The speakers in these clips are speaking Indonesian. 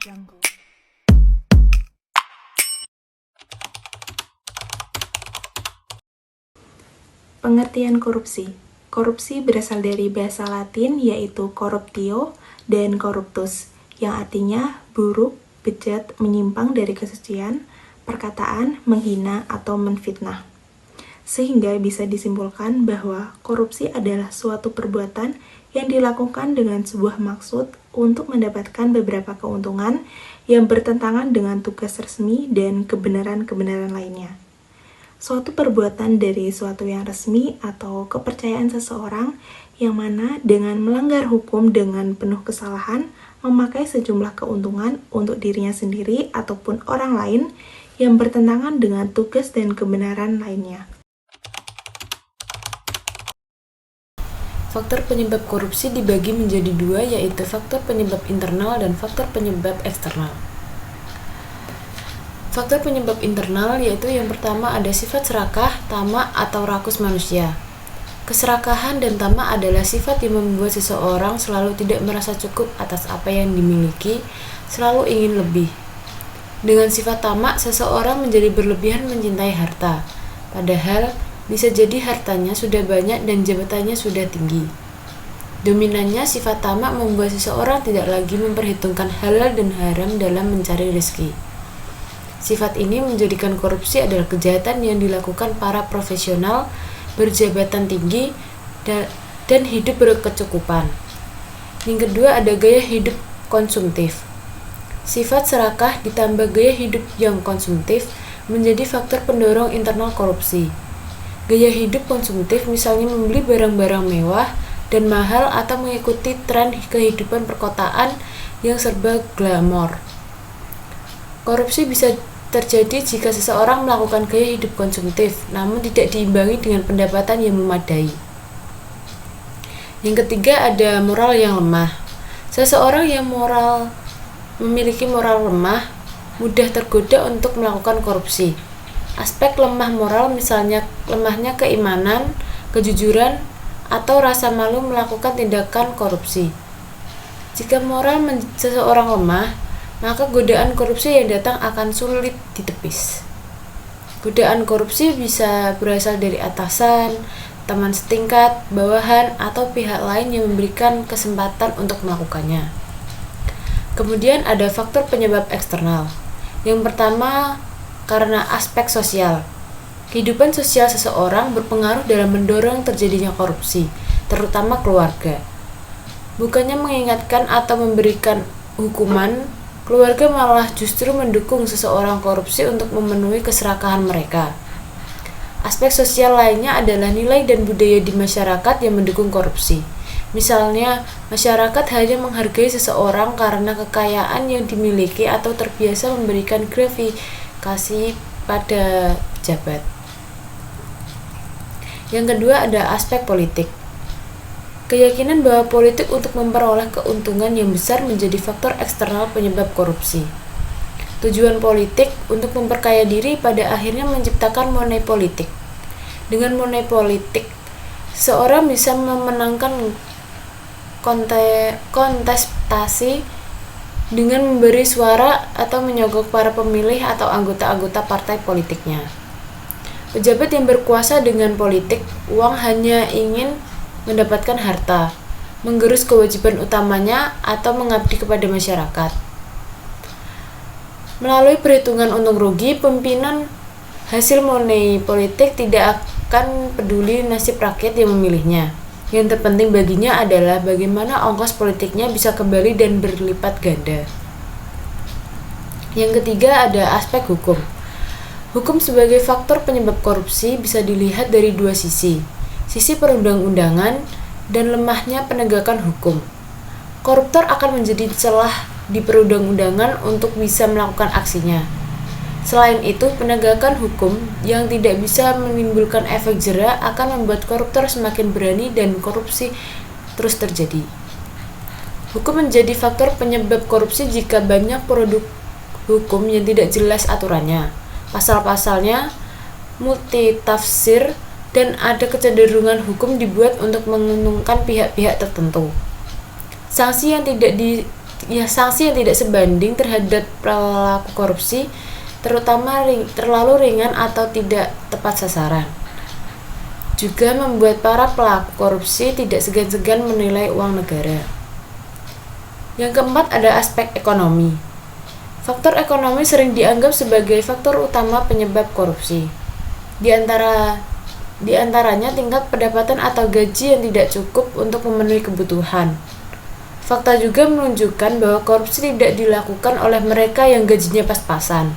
Jungle. Pengertian korupsi. Korupsi berasal dari bahasa Latin yaitu corruptio dan corruptus, yang artinya buruk, bejat, menyimpang dari kesucian, perkataan, menghina, atau menfitnah. Sehingga bisa disimpulkan bahwa korupsi adalah suatu perbuatan yang dilakukan dengan sebuah maksud untuk mendapatkan beberapa keuntungan yang bertentangan dengan tugas resmi dan kebenaran-kebenaran lainnya. Suatu perbuatan dari suatu yang resmi atau kepercayaan seseorang yang mana dengan melanggar hukum dengan penuh kesalahan memakai sejumlah keuntungan untuk dirinya sendiri ataupun orang lain yang bertentangan dengan tugas dan kebenaran lainnya. Faktor penyebab korupsi dibagi menjadi dua, yaitu faktor penyebab internal dan faktor penyebab eksternal. Faktor penyebab internal yaitu yang pertama ada sifat serakah, tamak, atau rakus manusia. Keserakahan dan tamak adalah sifat yang membuat seseorang selalu tidak merasa cukup atas apa yang dimiliki, selalu ingin lebih. Dengan sifat tamak, seseorang menjadi berlebihan mencintai harta, padahal bisa jadi hartanya sudah banyak dan jabatannya sudah tinggi. Dominannya sifat tamak membuat seseorang tidak lagi memperhitungkan halal dan haram dalam mencari rezeki. Sifat ini menjadikan korupsi adalah kejahatan yang dilakukan para profesional berjabatan tinggi dan hidup berkecukupan. Yang kedua ada gaya hidup konsumtif. Sifat serakah ditambah gaya hidup yang konsumtif menjadi faktor pendorong internal korupsi. Gaya hidup konsumtif misalnya membeli barang-barang mewah dan mahal atau mengikuti tren kehidupan perkotaan yang serba glamor. Korupsi bisa terjadi jika seseorang melakukan gaya hidup konsumtif namun tidak diimbangi dengan pendapatan yang memadai. Yang ketiga ada moral yang lemah. Seseorang yang memiliki moral lemah mudah tergoda untuk melakukan korupsi. Aspek lemah moral misalnya lemahnya keimanan, kejujuran, atau rasa malu melakukan tindakan korupsi. Jika moral seseorang lemah, maka godaan korupsi yang datang akan sulit ditepis. Godaan korupsi bisa berasal dari atasan, teman setingkat, bawahan, atau pihak lain yang memberikan kesempatan untuk melakukannya. Kemudian ada faktor penyebab eksternal. Yang pertama, karena aspek sosial. Kehidupan sosial seseorang berpengaruh dalam mendorong terjadinya korupsi, terutama keluarga. Bukannya mengingatkan atau memberikan hukuman, keluarga malah justru mendukung seseorang korupsi untuk memenuhi keserakahan mereka. Aspek sosial lainnya adalah nilai dan budaya di masyarakat yang mendukung korupsi. Misalnya, masyarakat hanya menghargai seseorang karena kekayaan yang dimiliki atau terbiasa memberikan gratifikasi pada pejabat. Yang kedua ada aspek politik. Keyakinan bahwa politik untuk memperoleh keuntungan yang besar menjadi faktor eksternal penyebab korupsi. Tujuan politik untuk memperkaya diri pada akhirnya menciptakan money politik. Dengan money politik, seorang bisa memenangkan kontestasi dengan memberi suara atau menyogok para pemilih atau anggota-anggota partai politiknya. Pejabat yang berkuasa dengan politik uang hanya ingin mendapatkan harta, menggerus kewajiban utamanya, atau mengabdi kepada masyarakat. Melalui perhitungan untung rugi, pimpinan hasil money politik tidak akan peduli nasib rakyat yang memilihnya. Yang terpenting baginya adalah bagaimana ongkos politiknya bisa kembali dan berlipat ganda. Yang ketiga ada aspek hukum. Hukum sebagai faktor penyebab korupsi bisa dilihat dari dua sisi. Sisi perundang-undangan dan lemahnya penegakan hukum. Koruptor akan menjadi celah di perundang-undangan untuk bisa melakukan aksinya. Selain itu, penegakan hukum yang tidak bisa menimbulkan efek jera akan membuat koruptor semakin berani dan korupsi terus terjadi. Hukum menjadi faktor penyebab korupsi jika banyak produk hukum yang tidak jelas aturannya, pasal-pasalnya multitafsir, dan ada kecenderungan hukum dibuat untuk menguntungkan pihak-pihak tertentu. Sanksi yang tidak sanksi yang tidak sebanding terhadap pelaku korupsi, terutama terlalu ringan atau tidak tepat sasaran. Juga membuat para pelaku korupsi tidak segan-segan menilai uang negara. Yang keempat ada aspek ekonomi. Faktor ekonomi sering dianggap sebagai faktor utama penyebab korupsi. Di antaranya tingkat pendapatan atau gaji yang tidak cukup untuk memenuhi kebutuhan. Fakta juga menunjukkan bahwa korupsi tidak dilakukan oleh mereka yang gajinya pas-pasan.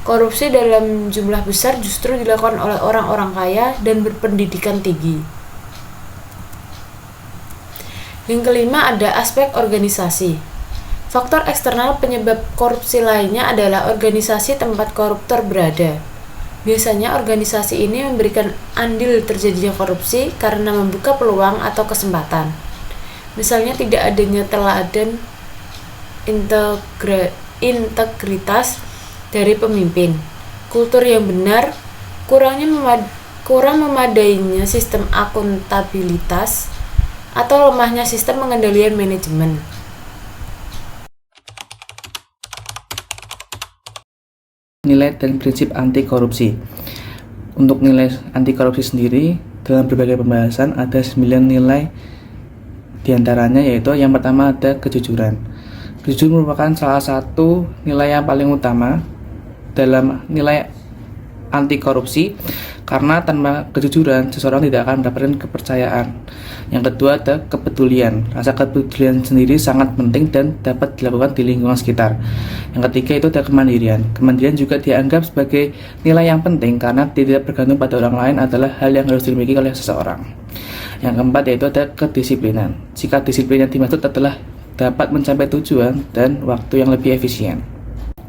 Korupsi dalam jumlah besar justru dilakukan oleh orang-orang kaya dan berpendidikan tinggi. Yang kelima ada aspek organisasi. Faktor eksternal penyebab korupsi lainnya adalah organisasi tempat koruptor berada. Biasanya organisasi ini memberikan andil terjadinya korupsi karena membuka peluang atau kesempatan. Misalnya tidak adanya teladan integritas dari pemimpin, kultur yang benar, kurang memadainya sistem akuntabilitas, atau lemahnya sistem pengendalian manajemen. Nilai dan prinsip anti korupsi. Untuk nilai anti korupsi sendiri, dalam berbagai pembahasan ada 9 nilai diantaranya, yaitu yang pertama ada kejujuran. Jujur merupakan salah satu nilai yang paling utama dalam nilai anti korupsi, karena tanpa kejujuran seseorang tidak akan mendapatkan kepercayaan. Yang kedua ada kepedulian. Rasa kepedulian sendiri sangat penting dan dapat dilakukan di lingkungan sekitar. Yang ketiga itu ada kemandirian. Kemandirian juga dianggap sebagai nilai yang penting karena tidak bergantung pada orang lain adalah hal yang harus dimiliki oleh seseorang. Yang keempat yaitu ada kedisiplinan. Sikap disiplin yang dimaksud adalah dapat mencapai tujuan dan waktu yang lebih efisien.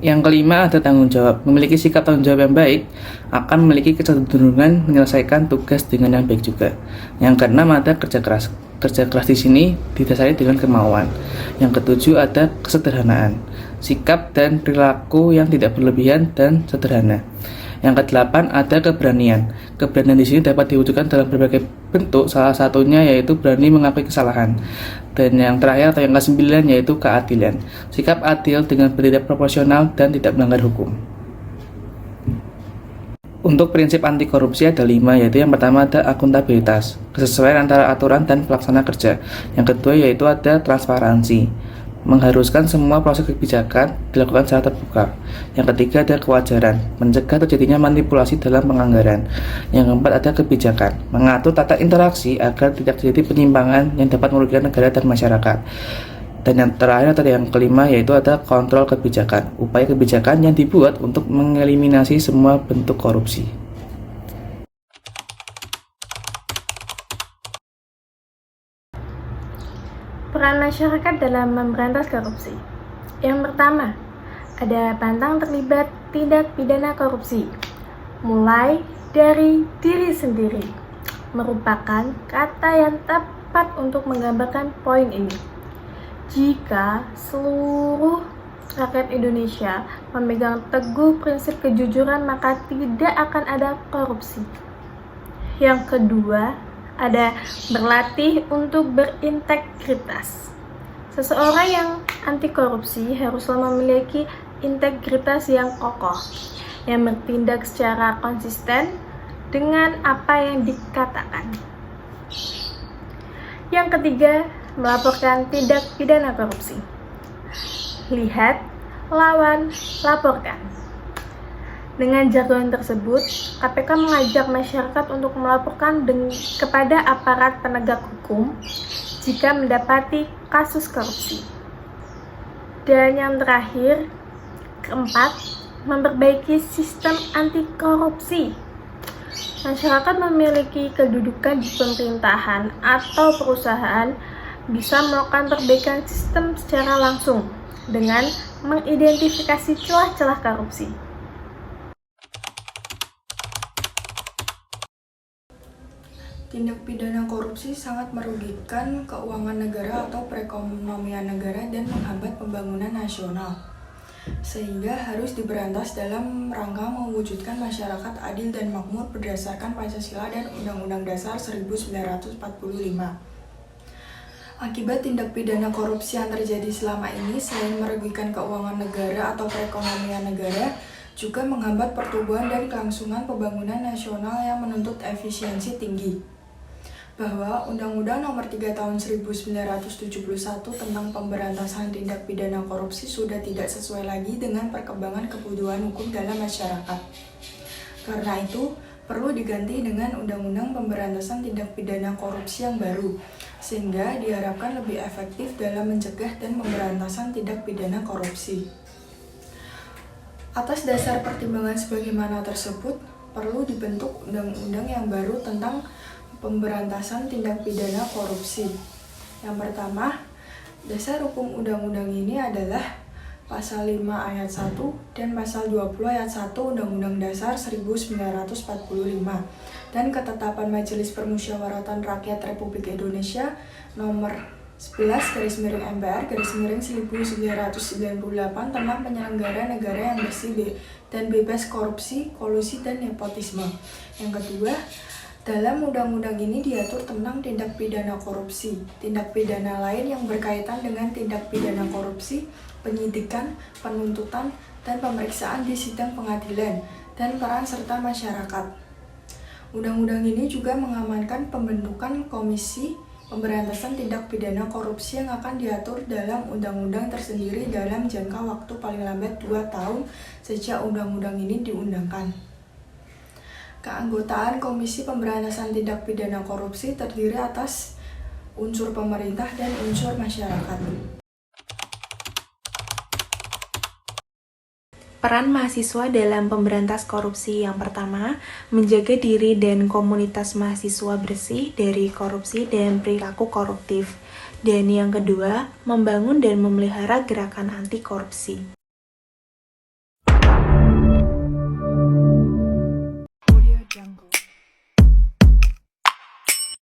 Yang kelima ada tanggung jawab. Memiliki sikap tanggung jawab yang baik akan memiliki kecenderungan menyelesaikan tugas dengan yang baik juga. Yang keenam ada kerja keras. Kerja keras di sini didasari dengan kemauan. Yang ketujuh ada kesederhanaan. Sikap dan perilaku yang tidak berlebihan dan sederhana. Yang kedelapan ada keberanian. Keberanian di sini dapat diwujudkan dalam berbagai bentuk, salah satunya yaitu berani mengakui kesalahan. Dan yang terakhir atau yang ke-9 yaitu keadilan. Sikap adil dengan bertindak proporsional dan tidak melanggar hukum. Untuk prinsip anti korupsi ada 5, yaitu yang pertama ada akuntabilitas, kesesuaian antara aturan dan pelaksana kerja. Yang kedua yaitu ada transparansi, mengharuskan semua proses kebijakan dilakukan secara terbuka. Yang ketiga ada kewajaran, mencegah terjadinya manipulasi dalam penganggaran. Yang keempat ada kebijakan, mengatur tata interaksi agar tidak terjadi penyimpangan yang dapat merugikan negara dan masyarakat. Dan yang terakhir atau yang kelima yaitu ada kontrol kebijakan, upaya kebijakan yang dibuat untuk mengeliminasi semua bentuk korupsi. Peran masyarakat dalam memberantas korupsi. Yang pertama, ada pantang terlibat tindak pidana korupsi. Mulai dari diri sendiri, merupakan kata yang tepat untuk menggambarkan poin ini. Jika seluruh rakyat Indonesia memegang teguh prinsip kejujuran, maka tidak akan ada korupsi. Yang kedua, ada berlatih untuk berintegritas. Seseorang yang anti korupsi haruslah memiliki integritas yang kokoh, yang bertindak secara konsisten dengan apa yang dikatakan. Yang ketiga, melaporkan tindak pidana korupsi. Lihat, lawan, laporkan. Dengan jargon tersebut, KPK mengajak masyarakat untuk melaporkan kepada aparat penegak hukum jika mendapati kasus korupsi. Dan yang terakhir, keempat, memperbaiki sistem anti korupsi. Masyarakat memiliki kedudukan di pemerintahan atau perusahaan bisa melakukan perbaikan sistem secara langsung dengan mengidentifikasi celah-celah korupsi. Tindak pidana korupsi sangat merugikan keuangan negara atau perekonomian negara dan menghambat pembangunan nasional, sehingga harus diberantas dalam rangka mewujudkan masyarakat adil dan makmur berdasarkan Pancasila dan Undang-Undang Dasar 1945. Akibat tindak pidana korupsi yang terjadi selama ini, selain merugikan keuangan negara atau perekonomian negara, juga menghambat pertumbuhan dan kelangsungan pembangunan nasional yang menuntut efisiensi tinggi. Bahwa Undang-Undang Nomor 3 Tahun 1971 tentang pemberantasan tindak pidana korupsi sudah tidak sesuai lagi dengan perkembangan kebutuhan hukum dalam masyarakat. Karena itu, perlu diganti dengan Undang-Undang Pemberantasan Tindak Pidana Korupsi yang baru, sehingga diharapkan lebih efektif dalam mencegah dan pemberantasan tindak pidana korupsi. Atas dasar pertimbangan sebagaimana tersebut, perlu dibentuk undang-undang yang baru tentang pemberantasan tindak pidana korupsi. Yang pertama, dasar hukum undang-undang ini adalah Pasal 5 ayat 1 dan Pasal 20 ayat 1 Undang-Undang Dasar 1945 dan Ketetapan Majelis Permusyawaratan Rakyat Republik Indonesia Nomor 11/MPR/1998 tentang penyelenggara negara yang bersih dan bebas korupsi, kolusi, dan nepotisme. Yang kedua, dalam undang-undang ini diatur tentang tindak pidana korupsi, tindak pidana lain yang berkaitan dengan tindak pidana korupsi, penyidikan, penuntutan, dan pemeriksaan di sidang pengadilan, dan peran serta masyarakat. Undang-undang ini juga mengamankan pembentukan Komisi Pemberantasan Tindak Pidana Korupsi yang akan diatur dalam undang-undang tersendiri dalam jangka waktu paling lambat 2 tahun sejak undang-undang ini diundangkan. Keanggotaan Komisi Pemberantasan Tindak Pidana Korupsi terdiri atas unsur pemerintah dan unsur masyarakat. Peran mahasiswa dalam pemberantas korupsi yang pertama, menjaga diri dan komunitas mahasiswa bersih dari korupsi dan perilaku koruptif. Dan yang kedua, membangun dan memelihara gerakan anti korupsi.